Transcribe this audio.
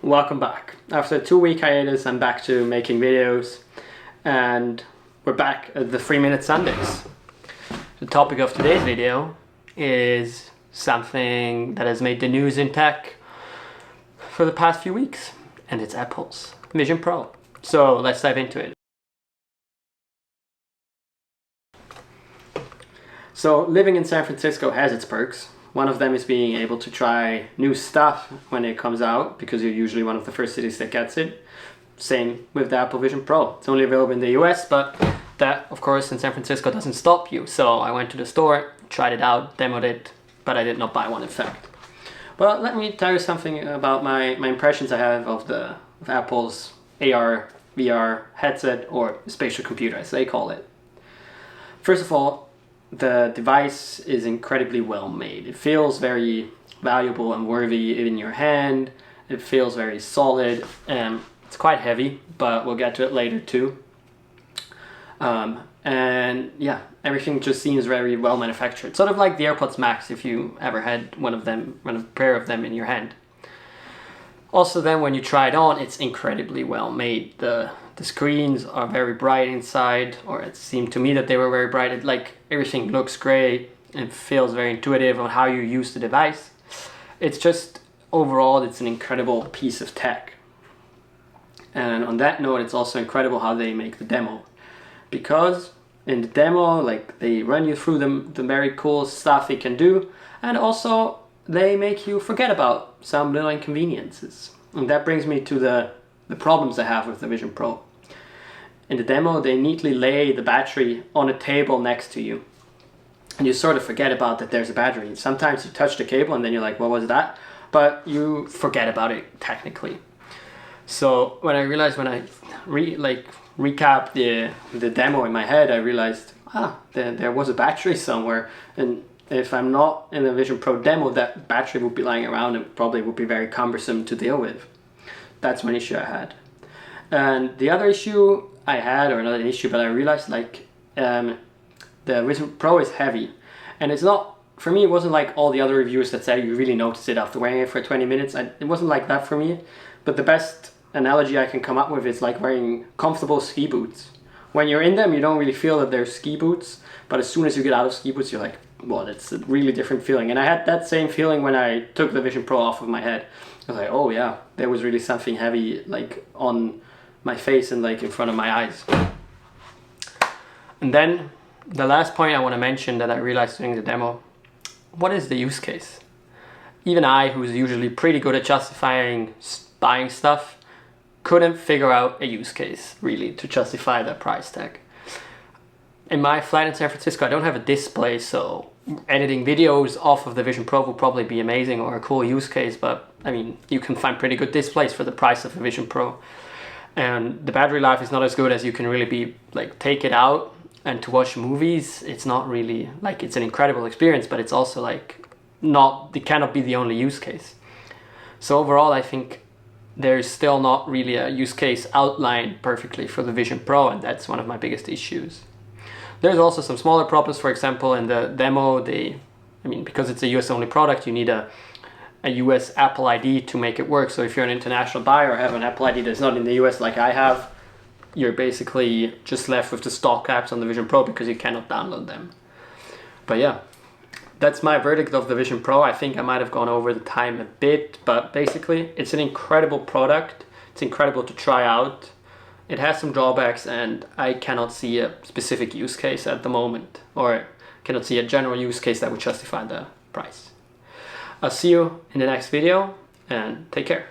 welcome back. After a 2-week hiatus, I'm back to making videos, and we're back at the 3-minute Sundays. The topic of today's video is something that has made the news in tech for the past few weeks, and it's Apple's Vision Pro. So let's dive into it. So living in San Francisco has its perks. One of them is being able to try new stuff when it comes out, because you're usually one of the first cities that gets it. Same with the Apple Vision Pro. It's only available in the US, but that, of course, in San Francisco doesn't stop you. So I went to the store, tried it out, demoed it, but I did not buy one, in fact. But let me tell you something about my impressions I have of Apple's AR, VR headset, or spatial computer, as they call it. First of all, the device is incredibly well made. It feels very valuable and worthy in your hand. It feels very solid. It's quite heavy, but we'll get to it later too. And yeah, everything just seems very well manufactured. Sort of like the AirPods Max, if you ever had one of a pair of them in your hand. Also then, when you try it on, it's incredibly well made. The screens are very bright inside, or it seemed to me that they were very bright. Everything looks great and feels very intuitive on how you use the device. It's just, overall, it's an incredible piece of tech. And on that note, it's also incredible how they make the demo. Because in the demo, they run you through the very cool stuff it can do, and also they make you forget about some little inconveniences. And that brings me to the problems I have with the Vision Pro. In the demo, they neatly lay the battery on a table next to you. And you sort of forget about that there's a battery. Sometimes you touch the cable and then you're like, what was that? But you forget about it technically. So when I realized, when I recap the demo in my head, I realized, there was a battery somewhere. And if I'm not in the Vision Pro demo, that battery would be lying around and probably would be very cumbersome to deal with. That's one issue I had. And the other issue I had, or not an issue, but I realized the Vision Pro is heavy. And it's not, for me, it wasn't like all the other reviewers that said you really notice it after wearing it for 20 minutes. It wasn't like that for me. But the best analogy I can come up with is like wearing comfortable ski boots. When you're in them, you don't really feel that they're ski boots. But as soon as you get out of ski boots, you're like, well, that's a really different feeling. And I had that same feeling when I took the Vision Pro off of my head. I was like, oh yeah, there was really something heavy on my face and in front of my eyes. And then the last point I want to mention that I realized during the demo, what is the use case? Even I, who's usually pretty good at justifying buying stuff, couldn't figure out a use case really to justify the price tag. In my flat in San Francisco, I don't have a display, so editing videos off of the Vision Pro would probably be amazing or a cool use case, but I mean, you can find pretty good displays for the price of a Vision Pro. And the battery life is not as good as you can really be, take it out and to watch movies. It's not really, it's an incredible experience, but it's also it cannot be the only use case. So overall, I think there's still not really a use case outlined perfectly for the Vision Pro, and that's one of my biggest issues. There's also some smaller problems. For example, in the demo, because it's a US only product, you need a US Apple ID to make it work. So if you're an international buyer or have an Apple ID that's not in the US like I have, you're basically just left with the stock apps on the Vision Pro because you cannot download them. But yeah, that's my verdict of the Vision Pro. I think I might have gone over the time a bit, but basically it's an incredible product. It's incredible to try out. It has some drawbacks, and I cannot see a specific use case at the moment, or cannot see a general use case that would justify the price. I'll see you in the next video, and take care.